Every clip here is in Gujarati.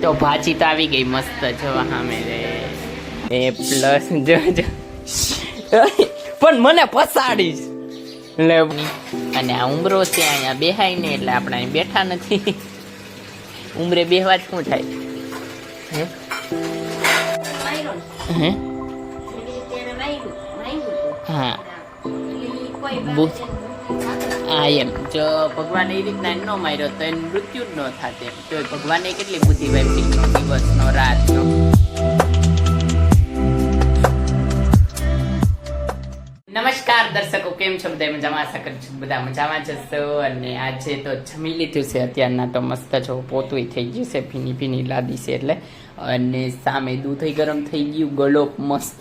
તો ભાજી તો આવી ગઈ મસ્ત જો સામે રે એ પ્લસ જો પણ મને પસાડીશ લે અને આ ઉમરો છે અહીંયા બેહાય ને એટલે આપણે અહીં બેઠા નથી ઉમરે બેહવા જ શું થાય હે હા હા એમ જો ભગવાન એ રીતના ન માર્યો તો એનું મૃત્યુ જ ન થાત એમ તો ભગવાને કેટલી બુદ્ધિ વાપરી દિવસનો રાતનો. નમસ્કાર દર્શકો, કેમ છો બધા? મજામાં? આશા કરું છું બધા મજામાં જ હશો. અને આજે તો જમી લીધું છે અત્યારના તો મસ્ત જો પોતું થઈ ગયું છે, ભીની ભીની લાદી છે એટલે. અને સામે દૂધ ગરમ થઈ ગયું, ગળો મસ્ત.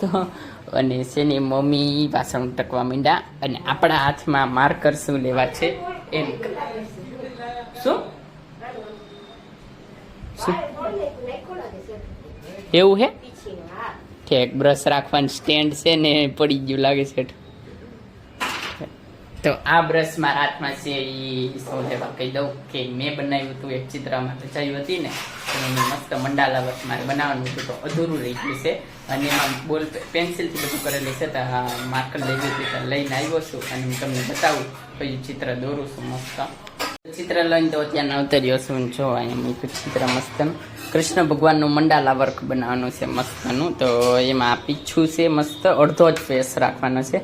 અને શેની મમ્મી વાસણ ટકવા માંડ્યા અને આપણા હાથમાં માર્કર શું લેવા છે એમ. શું શું એવું હે? ઠેક બ્રશ રાખવાનું સ્ટેન્ડ છે ને પડી ગયું લાગે છે. તો આ બ્રશ મારા હાથમાં છે એ શું લેવા કહી દઉં કે મેં બનાવ્યું હતું એક ચિત્રમાં રચાયું હતી ને એનું મસ્ત મંડાલા વર્ક મારે બનાવવાનું હતું તો અધૂરું રહી ગયું છે. અને એમાં બોલ પેન્સિલથી બધું કરેલું છે તો માર્કર લઈ ગયું તો લઈને આવ્યો છું અને હું તમને બતાવું કયું ચિત્ર દોરું છું મસ્ત. ચિત્ર લઈને તો અત્યારે અવતર્યો છું. જો અહીંયા ચિત્ર મસ્ત કૃષ્ણ ભગવાનનું મંડાલા વર્ક બનાવવાનું છે મસ્તનું. તો એમાં પીછું છે મસ્ત, અડધો જ ફેસ રાખવાનો છે.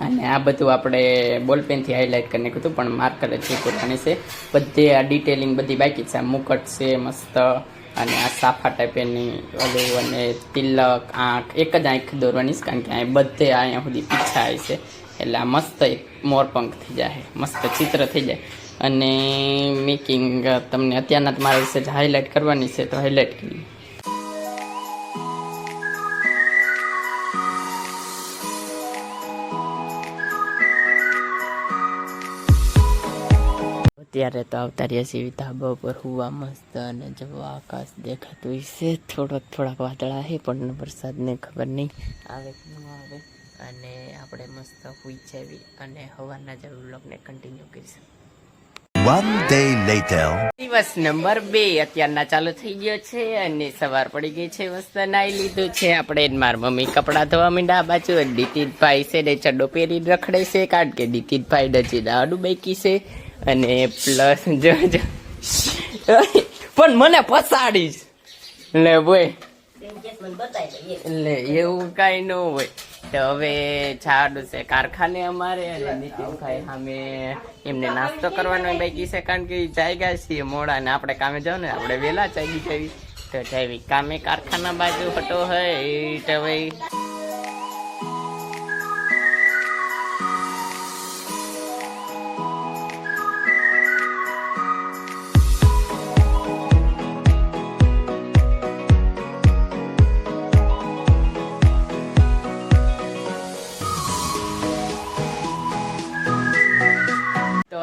અને આ બધું આપણે બોલપેનથી હાઇલાઇટ કરીને કીધું પણ માર્કર જ કરવાની છે. બધે આ ડિટેલિંગ બધી બાકી છે. આ મુકટ છે મસ્ત અને આ સાફા ટાઈપની ઓલું અને તિલક આંખ એક જ આંખ દોરવાની છે કારણ કે અહીં બધે અહીંયા સુધી પીછા છે એટલે આ મસ્ત એક મોરપંખ થઈ જાય, મસ્ત ચિત્ર થઈ જાય. અને મેકિંગ તમને અત્યારના તમારા વિશે હાઇલાઇટ કરવાની છે તો હાઇલાઇટ કરી. અત્યારે તો આવતાર્યા છીએ ધાબા પર હુવા મસ્ત અને જો આકાશ દેખાતું છે. થોડાક વાદળા છે પણ વરસાદને ખબર નહીં આવે કે ન આવે. અને આપણે મસ્ત હુઈ જાવી અને હવાના જ વ્લોગને કન્ટિન્યુ કરીશું. One day later. દિવસ નંબર 2 અત્યારના ચાલુ થઈ ગયો છે અને સવાર પડી ગઈ છે. મસ્ત નાઈ લીધું છે આપણે. મારા મમ્મી કપડાં ધોવા માંડ્યા. આ બાજુ દીતીતભાઈ છે ને ચડ્ડો પહેરી રખડે છે કારણ કે દીતીતભાઈ ડચી દાડું બાકી છે. અને પ્લસ જો પણ મને પસાડીશ લે બોય લે એવું કઈ ન હોય. તો હવે છાડું છે કારખાને અમારે અને નીતિનભાઈ સામે એમને નાસ્તો કરવાનો બાકી છે કારણ કે જાય ગયા છીએ મોડા ને આપણે કામે જાવ ને આપણે વહેલા ચાલી જવી તો જાવી કામે કારખાના બાજુ હટો હોય તો ભાઈ.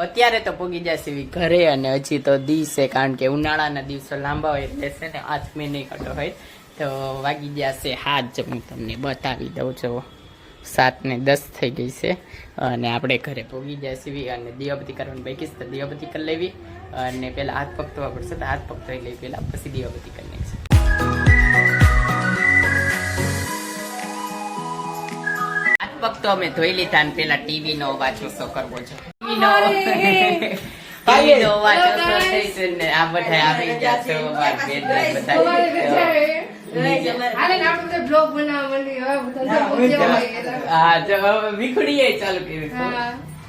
અત્યારે તો પૂગી જશે ઘરે અને હજી તો દિવસે કારણ કે ઉનાળાના દિવસો લાંબા હોય એટલે છે ને 8 મહિને કટો હોય તો વાગી જશે 7. હું તમને બતાવી દઉં છું 7:10 થઈ ગઈ છે અને આપણે ઘરે પૂગી જશે અને દીવાબત્તી કરવાની બાકી છે તો દીવાબત્તી કરી લેવી અને પેલા હાથ પગ ધોવા પડશે તો હાથ પગ ધોઈ લેવી પેલા પછી દીવાબત્તી કરી નાખશે. પગ તો અમે ધોઈ લીધા અને પેલા ટીવી નો અવાજ ઓછો કરવો છે. ટીવી નો અવાજ ઓછો થઈ છે ને આ બધા આવી ગયા છે હા જો વિખુડી ચાલુ કરી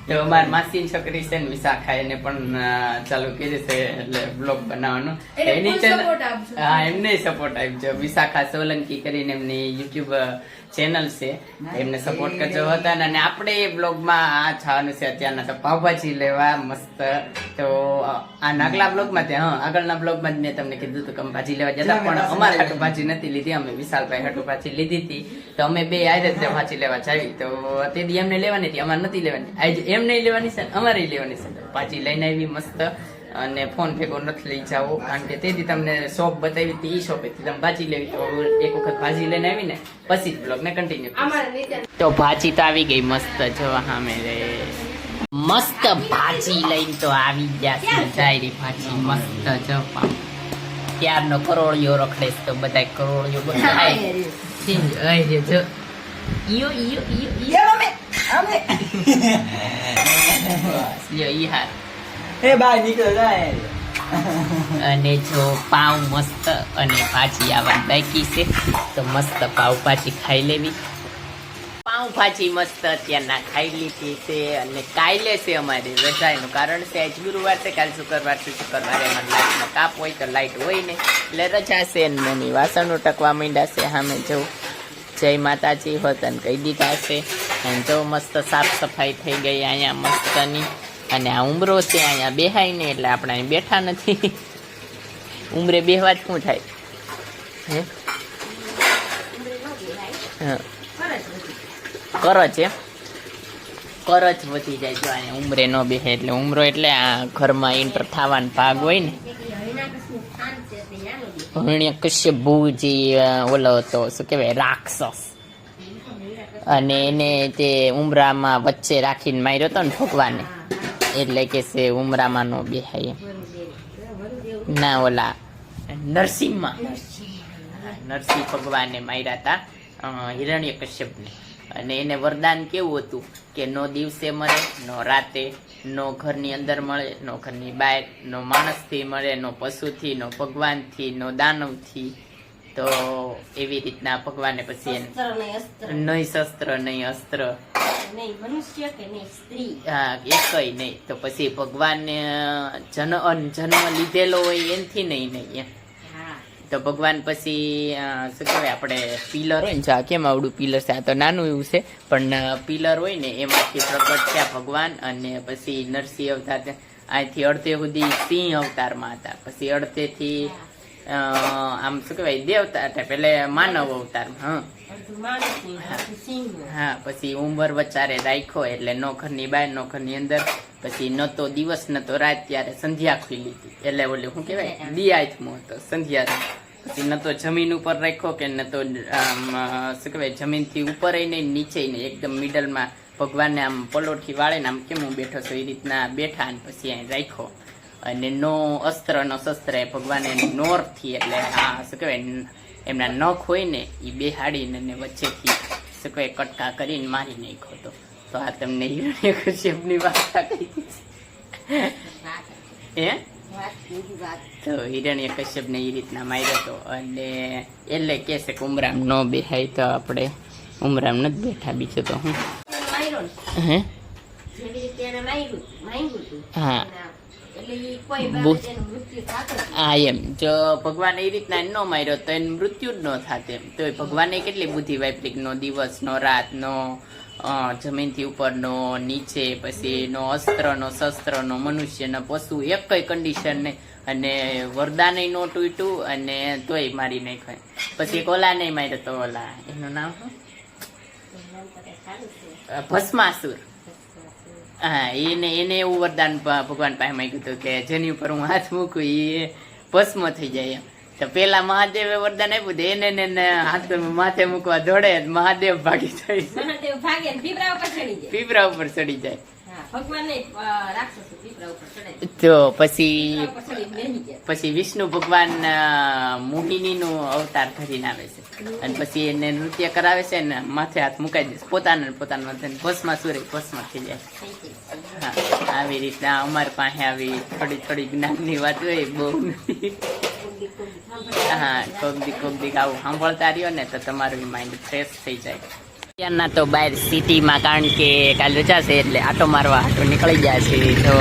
તો અમારી માસી છોકરી છે ને વિશાખા એને પણ ચાલુ કરી છે એટલે બ્લોગ બનાવવાનું. એની હા એમને સપોર્ટ આપજો. વિશાખા સોલંકી કરીને એમની યુટ્યુબ ચેનલ છે એમને સપોર્ટ કરજો હતા. અને આપણે બ્લોગમાં આ છાવાનું છે અત્યારના તો પાવભાજી લેવા મસ્ત. તો આ નાગલા બ્લોગમાં આગળના બ્લોગમાં જ મેં તમને કીધું હતું કે અમે ભાજી લેવા જતા પણ અમારે હાટું ભાજી નથી લીધી, અમે વિશાલભાઈ હાટું ભાજી લીધી હતી તો અમે બે આજે ભાજી લેવા જાવી. તો તેથી એમને લેવાની હતી, અમારે નથી લેવાની. આજે એમને લેવાની છે અમારે લેવાની છે. ભાજી લઈને આવી મસ્ત અને ફોન ભેગો નથી લઈ જાવો કારણ કે તેથી તમને શોપ બતાવી હતી એ શોપેથી તમે ભાજી લેવી તો એક વખત ભાજી લઈને આવી ને પછી જ બ્લોગ ને કન્ટિન્યુ. તો ભાજી તો આવી ગઈ મસ્ત જો સામે રે મસ્ત ભાજી લઈને તો આવી ગયા છે. જાયરી ભાજી મસ્ત જો ક્યારનો કરોળિયો રખડે છે, તો બધા કરોળિયો બધા જો ઈયો ઈયો ઈયો બસ, લ્યો ઈ હાર. એ બહાર નીકળો જાય. અને જો પાવ મસ્ત અને ભાજી આવવાની બાકી છે, તો મસ્ત પાવ ભાજી ખાઈ લેવી. પાવ ભાજી મસ્ત અત્યારના ખાઈ લીધી છે. અને કાલે છે અમારી રજાનું કારણ છે આજ ગુરુવાર છે, કાલ શુક્રવાર છે. શુક્રવારે અમારે લાઈટનો કાપ હોય તો લાઈટ હોય ને એટલે રજા છે. ને મમ્મી વાસણો ટકવા માંડ્યા છે. સામે જો જય માતાજી હોતન કહી દીધા છે. અને જો મસ્ત સાફ સફાઈ થઈ ગઈ અહીંયા મસ્તની. અને આ ઉમરો છે અહીંયા બેહાય ને એટલે આપણે અહીં બેઠા નથી. ઉમરે બેહવા જ શું થાય હે? કરજ એમ કરજ વધી જાય જો અહીંયા ઉમરે ન બેહે એટલે. ઉમરો એટલે આ ઘરમાં એન્ટર થવાનો ભાગ હોય ને. હરણ્ય કશ્યપજી ઓલો હતો શું કહેવાય રાક્ષસ, અને એને તે ઉમરામાં વચ્ચે રાખીને માર્યો હતો ને ભગવાને, એટલે કે છે ઉમરામાં નો બેહાય ના. ઓલા નરસિંહમાં નરસિંહ ભગવાને માર્યા હતા હિરણ્ય કશ્યપને. અને એને વરદાન કેવું હતું કે નો દિવસે મળે, નો રાતે, નો ઘરની અંદર મળે, નો ઘરની બહાર, નો માણસથી મળે, નો પશુથી, નો ભગવાનથી, નો દાનવથી. તો એવી રીતના ભગવાને પછી નહીં શસ્ત્ર નહીં અસ્ત્ર હા એકય નહીં. તો પછી ભગવાનને જન્મ લીધેલો હોય એનથી નહીં એમ. તો ભગવાન પછી શું કહેવાય આપણે પિલર હોય ને, જા કેમ આવડું પિલર છે, આ તો નાનું એવું છે પણ પિલર હોય ને એમાંથી પ્રગટ થયા ભગવાન. અને પછી નરસિંહ અવતાર અહીંથી અડધે સુધી સિંહ અવતારમાં હતા, પછી અડધેથી આમ શું કહેવાય દેવતા હતા, પેલે માનવ અવતારમાં. હા પછી ઉંમર વચારે રાખ્યો એટલે નો ઘરની બહાર નો ઘરની અંદર. પછી ન તો દિવસ ન તો રાત, ત્યારે સંધ્યા ખુલી હતી એટલે ઓલું શું કહેવાય દિયાથમો હતો સંધ્યા. પછી ન તો જમીન ઉપર રાખ્યો કે ન તો શું કહેવાય જમીનથી ઉપર નહીં નીચે નહીં, એકદમ મિડલમાં ભગવાનને આમ પલોઠી વાળે ને આમ કેમ હું બેઠો છું એ રીતના બેઠા. અને પછી અહીં રાખ્યો. અને નો અસ્ત્ર નો શસ્ત્ર એ ભગવાને નોરથી એટલે આ શું કહેવાય એમના નખ હોય ને એ બેહાડીને વચ્ચેથી શું કહેવાય કટકા કરીને મારી નાખ્યો હતો. તો આ તમને હિરણ્ય કશ્યપની વાર્તા કહી હે. તો હિરણ્ય કશ્યપને એ રીતના માર્યો હતો. અને એટલે કે છે કે ઉમરામ ન બેહાય, તો આપણે ઉમરામ નથી બેઠા. બીજું તો હું હે હા હા એમ જો ભગવાન એ રીતના ન માર્યો તો એનું મૃત્યુ જ ન થાત એમ. તો ભગવાને કેટલી બુદ્ધિ વાપરી, નો દિવસ નો રાત, નો જમીનથી ઉપર, નો નીચે, પછી નો અસ્ત્ર નો શસ્ત્ર નો મનુષ્ય નો પશુ, એક કઈ કન્ડિશન નહીં. અને વરદાન નો તૂટ્યું અને તોય મારી નાખ્યો. પછી એક ઓલા નહીં માર્યો તો ઓલા એનું નામ ભસ્માસુર. હા એને એવું વરદાન ભગવાન પાસે માંગ્યું હતું કે જેની ઉપર હું હાથ મૂકું એ ભસ્મ થઈ જાય એમ. તો પેલા મહાદેવે વરદાન આપ્યું હતું એને હાથ માથે મૂકવા દોડે, મહાદેવ ભાગી જાય, પીપરા ઉપર ચડી જાય. તો પછી વિષ્ણુ ભગવાન મોહિની નું અવતાર ધરીને આવે છે. અને પછી એને નૃત્ય કરાવે છે ને માથે હાથ મુકાઈ દે પોતાના ભસ્માસુર ભસ્મ થઈ જાય. હા આવી રીતના અમારી પાસે આવી થોડી જ્ઞાનની વાત હોય, બહુ નથી. હા કોક દીક આવું સાંભળતા રહ્યો ને તો તમારું માઇન્ડ ફ્રેશ થઈ જાય. અત્યારના તો બહાર સિટીમાં કારણ કે કાલ રજા છે એટલે આટો મારવા આટો નીકળી ગયા છે. તો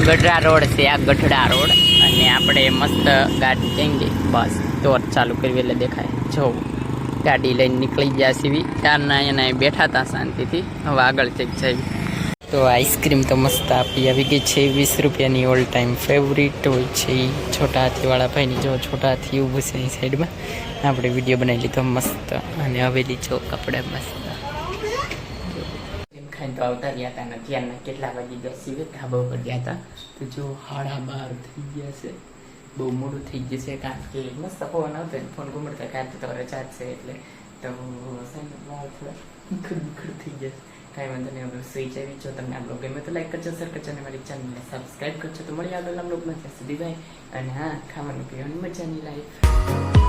ગઢડા રોડ છે આ, ગઢડા રોડ. અને આપણે મસ્ત ગાડી જઈએ બસ તો ચાલુ કરવી એટલે દેખાય. જો ગાડી લઈને નીકળી ગયા છીએ. ચારના એના બેઠા હતા શાંતિથી, હવે આગળ ચેક જાય. તો આઈસ્ક્રીમ તો મસ્ત આપી આવી ગઈ છે, 20 રૂપિયાની. ઓલ ટાઈમ ફેવરિટ હોય છે એ છોટા હાથીવાળા ભાઈની. જો છોટા હાથી ઊભું છે એ સાઈડમાં. આપણે વિડીયો બનાવી લીધો મસ્ત. અને હવેલી જો કપડા મસ્ત ખાઈને તો આવતા રહ્યા હતા. ધ્યાનના કેટલા વાગી ગયા છીએ, ધાબા ઉપર ગયા હતા. તો જો 12:30 થઈ ગયા છે, બહુ મોડું થઈ ગયું છે. કારણ કે મસ્ત પવન આવતો ને ફોન ઘુમડતા કારણ કે તો રજા છે એટલે તો થોડા ખડ થઈ ગયા છે. કાંઈ વાંધો નહીં, આપણે સુઈ જઈએ. જો તમને આ બ્લોગ ગમે તો લાઈક કરજો, શેર કરજો અને મારી ચેનલને સબસ્ક્રાઈબ કરજો. તો મળીએ આગળના બ્લોગમાં. ત્યાં સુધી બાય. અને હા, ખાવાનું પીવાની મજાની લાઈફ.